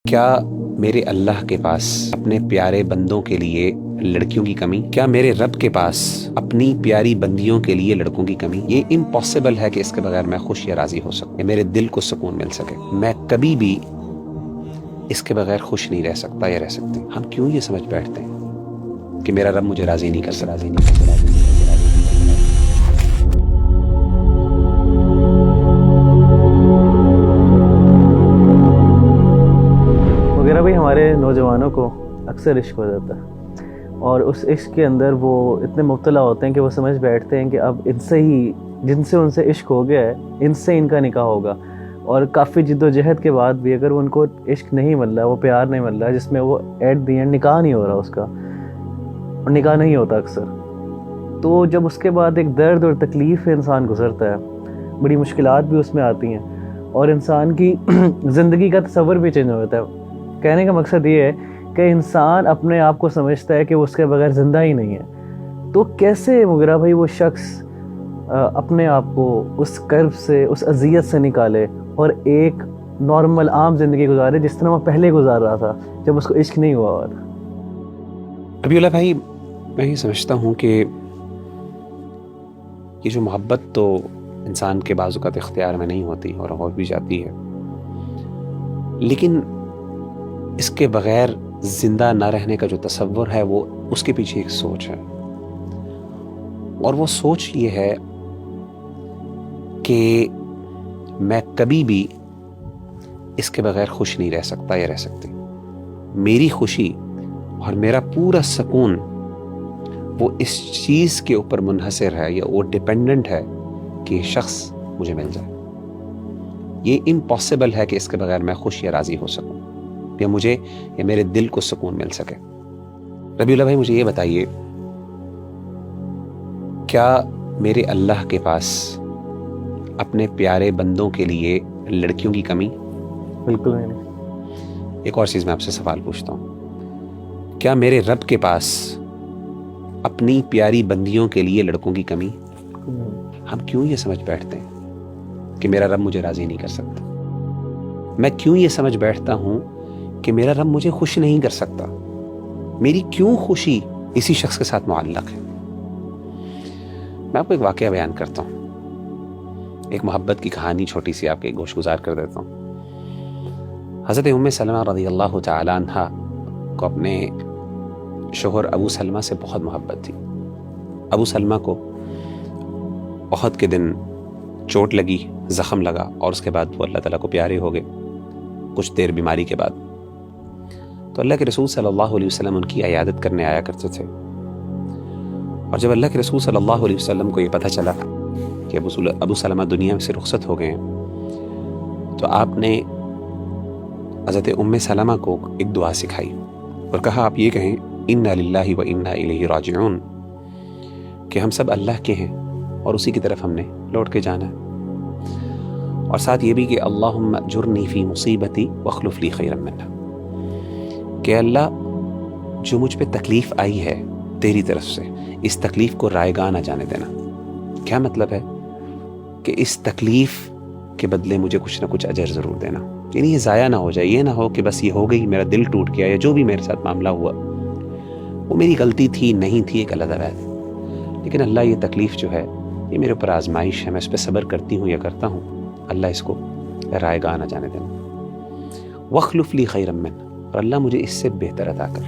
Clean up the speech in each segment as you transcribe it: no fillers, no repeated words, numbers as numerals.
کیا میرے اللہ کے پاس اپنے پیارے بندوں کے لیے لڑکیوں کی کمی؟ کیا میرے رب کے پاس اپنی پیاری بندیوں کے لیے لڑکوں کی کمی؟ یہ امپاسبل ہے کہ اس کے بغیر میں خوش یا راضی ہو سکوں، میرے دل کو سکون مل سکے۔ میں کبھی بھی اس کے بغیر خوش نہیں رہ سکتا یا رہ سکتی۔ ہم کیوں یہ سمجھ بیٹھتے ہیں کہ میرا رب مجھے راضی نہیں کر سکتا؟ وغیرہ بھائی، ہمارے نوجوانوں کو اکثر عشق ہو جاتا ہے اور اس عشق کے اندر وہ اتنے مبتلا ہوتے ہیں کہ وہ سمجھ بیٹھتے ہیں کہ اب ان سے ہی جن سے ان سے عشق ہو گیا ہے ان سے ان کا نکاح ہوگا، اور کافی جد و جہد کے بعد بھی اگر ان کو عشق نہیں مل رہا، وہ پیار نہیں مل رہا جس میں وہ ایٹ دی اینڈ نکاح نہیں ہو رہا اس کا، اور نکاح نہیں ہوتا اکثر، تو جب اس کے بعد ایک درد اور تکلیف انسان گزرتا ہے، بڑی مشکلات بھی اس میں آتی ہیں اور انسان کی زندگی کا تصور بھی چینج ہو جاتا ہے۔ کہنے کا مقصد یہ ہے کہ انسان اپنے آپ کو سمجھتا ہے کہ وہ اس کے بغیر زندہ ہی نہیں ہے، تو کیسے مغیرہ بھائی وہ شخص اپنے آپ کو اس کرب سے، اس اذیت سے نکالے اور ایک نارمل عام زندگی گزارے جس طرح وہ پہلے گزار رہا تھا جب اس کو عشق نہیں ہوا ہوا تھا؟ ابھی اللہ بھائی، میں یہ سمجھتا ہوں کہ یہ جو محبت تو انسان کے بعض اوقات اختیار میں نہیں ہوتی اور ہو بھی جاتی ہے، لیکن اس کے بغیر زندہ نہ رہنے کا جو تصور ہے وہ اس کے پیچھے ایک سوچ ہے، اور وہ سوچ یہ ہے کہ میں کبھی بھی اس کے بغیر خوش نہیں رہ سکتا یا رہ سکتی۔ میری خوشی اور میرا پورا سکون وہ اس چیز کے اوپر منحصر ہے یا وہ ڈیپینڈنٹ ہے کہ یہ شخص مجھے مل جائے۔ یہ امپاسبل ہے کہ اس کے بغیر میں خوش یا راضی ہو سکوں، یا مجھے یا میرے دل کو سکون مل سکے۔ ربیع اللہ بھائی، مجھے یہ بتائیے، کیا میرے اللہ کے پاس اپنے پیارے بندوں کے لیے لڑکیوں کی کمی؟ بالکل نہیں۔ ایک اور چیز میں آپ سے سوال پوچھتا ہوں، کیا میرے رب کے پاس اپنی پیاری بندیوں کے لیے لڑکوں کی کمی؟ ہم کیوں یہ سمجھ بیٹھتے ہیں کہ میرا رب مجھے راضی نہیں کر سکتا؟ میں کیوں یہ سمجھ بیٹھتا ہوں کہ میرا رب مجھے خوش نہیں کر سکتا؟ میری کیوں خوشی اسی شخص کے ساتھ معلق ہے؟ میں آپ کو ایک واقعہ بیان کرتا ہوں، ایک محبت کی کہانی چھوٹی سی آپ کے گوش گزار کر دیتا ہوں۔ حضرت ام سلمہ رضی اللہ تعالی عنہ کو اپنے شوہر ابو سلمہ سے بہت محبت تھی۔ ابو سلمہ کو احد کے دن چوٹ لگی، زخم لگا، اور اس کے بعد وہ اللہ تعالیٰ کو پیارے ہو گئے کچھ دیر بیماری کے بعد۔ تو اللہ کے رسول صلی اللہ علیہ وسلم ان کی عیادت کرنے آیا کرتے تھے، اور جب اللہ کے رسول صلی اللہ علیہ وسلم کو یہ پتہ چلا کہ ابو سلمہ دنیا سے رخصت ہو گئے ہیں، تو آپ نے حضرت ام سلمہ کو ایک دعا سکھائی اور کہا، آپ یہ کہیں انا للہ و انا الیہ راجعون، کہ ہم سب اللہ کے ہیں اور اسی کی طرف ہم نے لوٹ کے جانا ہے، اور ساتھ یہ بھی کہ اللہم اجرنی فی مصیبتی واخلف لی خیرا منہا، کہ اللہ جو مجھ پہ تکلیف آئی ہے تیری طرف سے، اس تکلیف کو رائگاں نہ جانے دینا۔ کیا مطلب ہے؟ کہ اس تکلیف کے بدلے مجھے کچھ نہ کچھ اجر ضرور دینا، یعنی یہ ضائع نہ ہو جائے، یہ نہ ہو کہ بس یہ ہو گئی، میرا دل ٹوٹ گیا، یا جو بھی میرے ساتھ معاملہ ہوا وہ میری غلطی تھی، نہیں تھی، ایک علیحدہ بات، لیکن اللہ یہ تکلیف جو ہے یہ میرے اوپر آزمائش ہے، میں اس پہ صبر کرتی ہوں یا کرتا ہوں، اللہ اس کو رائگاں نہ جانے دینا۔ واخلف لی خیرا منہ، اور اللہ مجھے اس سے بہتر عطا کر۔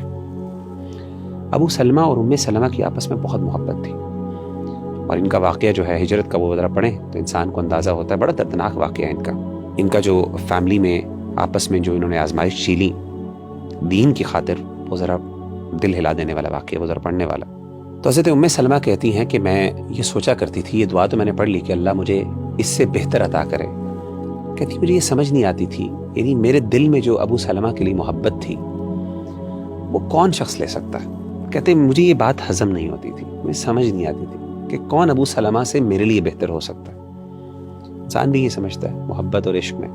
ابو سلمہ اور ام سلمہ کی آپس میں بہت محبت تھی، اور ان کا واقعہ جو ہے ہجرت کا، وہ ذرا پڑھیں تو انسان کو اندازہ ہوتا ہے، بڑا دردناک واقعہ ہے ان کا جو فیملی میں آپس میں جو انہوں نے آزمائش جھیلی دین کی خاطر، وہ ذرا دل ہلا دینے والا واقعہ، وہ ذرا پڑھنے والا۔ تو حضرت ام سلمہ کہتی ہیں کہ میں یہ سوچا کرتی تھی، یہ دعا تو میں نے پڑھ لی کہ اللہ مجھے اس سے بہتر عطا کرے، کہتی مجھے یہ سمجھ نہیں آتی تھی، یعنی میرے دل میں جو ابو سلمہ کے لیے محبت تھی وہ کون شخص لے سکتا ہے؟ کہتے مجھے یہ بات ہضم نہیں ہوتی تھی، مجھے سمجھ نہیں آتی تھی کہ کون ابو سلمہ سے میرے لیے بہتر ہو سکتا ہے۔ انسان بھی یہ سمجھتا ہے محبت اور عشق میں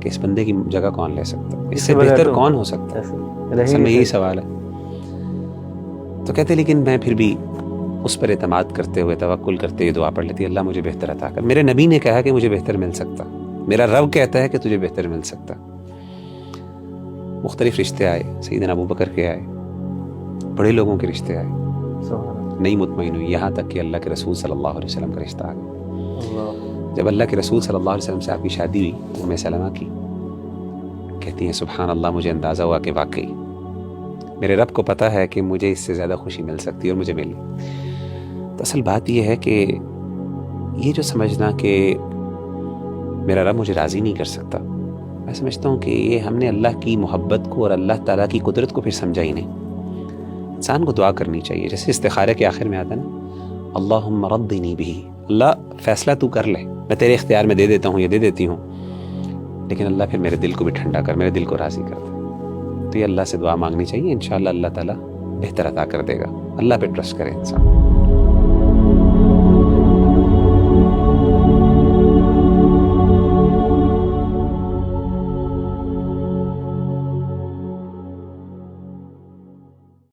کہ اس بندے کی جگہ کون لے سکتا ہے، اس سے بہتر کون ہو سکتا ہے، اصل میں یہی سوال ہے۔ تو کہتے لیکن میں پھر بھی اس پر اعتماد کرتے ہوئے، توکل کرتے ہوئے دعا پڑھ لیتی، اللہ مجھے بہتر عطا کر۔ میرے نبی نے کہا کہ مجھے بہتر مل سکتا، میرا رب کہتا ہے کہ تجھے بہتر مل سکتا۔ مختلف رشتے آئے, سیدنا ابو بکر کے آئے, بڑے لوگوں کے رشتے آئے, نہیں مطمئن ہوئی, یہاں تک کہ اللہ کے رسول صلی اللہ علیہ وسلم کا رشتہ آ گیا. جب اللہ کے رسول صلی اللہ علیہ وسلم سے آپ کی شادی ہوئی, ام سلمہ کی, کہتی ہیں سبحان اللہ, مجھے اندازہ ہوا کہ واقعی میرے رب کو پتہ ہے کہ مجھے اس سے زیادہ خوشی مل سکتی ہے اور مجھے ملی. تو اصل بات یہ ہے کہ یہ جو سمجھنا کہ میرا رب مجھے راضی نہیں کر سکتا, میں سمجھتا ہوں کہ یہ ہم نے اللہ کی محبت کو اور اللہ تعالیٰ کی قدرت کو پھر سمجھا ہی نہیں. انسان کو دعا کرنی چاہیے, جیسے استخارے کے آخر میں آتا ہے نا, اللہم ردنی بھی, اللہ فیصلہ تو کر لے, میں تیرے اختیار میں دے دیتا ہوں یا دے دیتی ہوں, لیکن اللہ پھر میرے دل کو بھی ٹھنڈا کر, میرے دل کو راضی کر دے. تو یہ اللہ سے دعا مانگنی چاہیے, انشاءاللہ اللہ تعالیٰ بہتر عطا کر دے گا. اللہ پہ ٹرسٹ کرے انسان.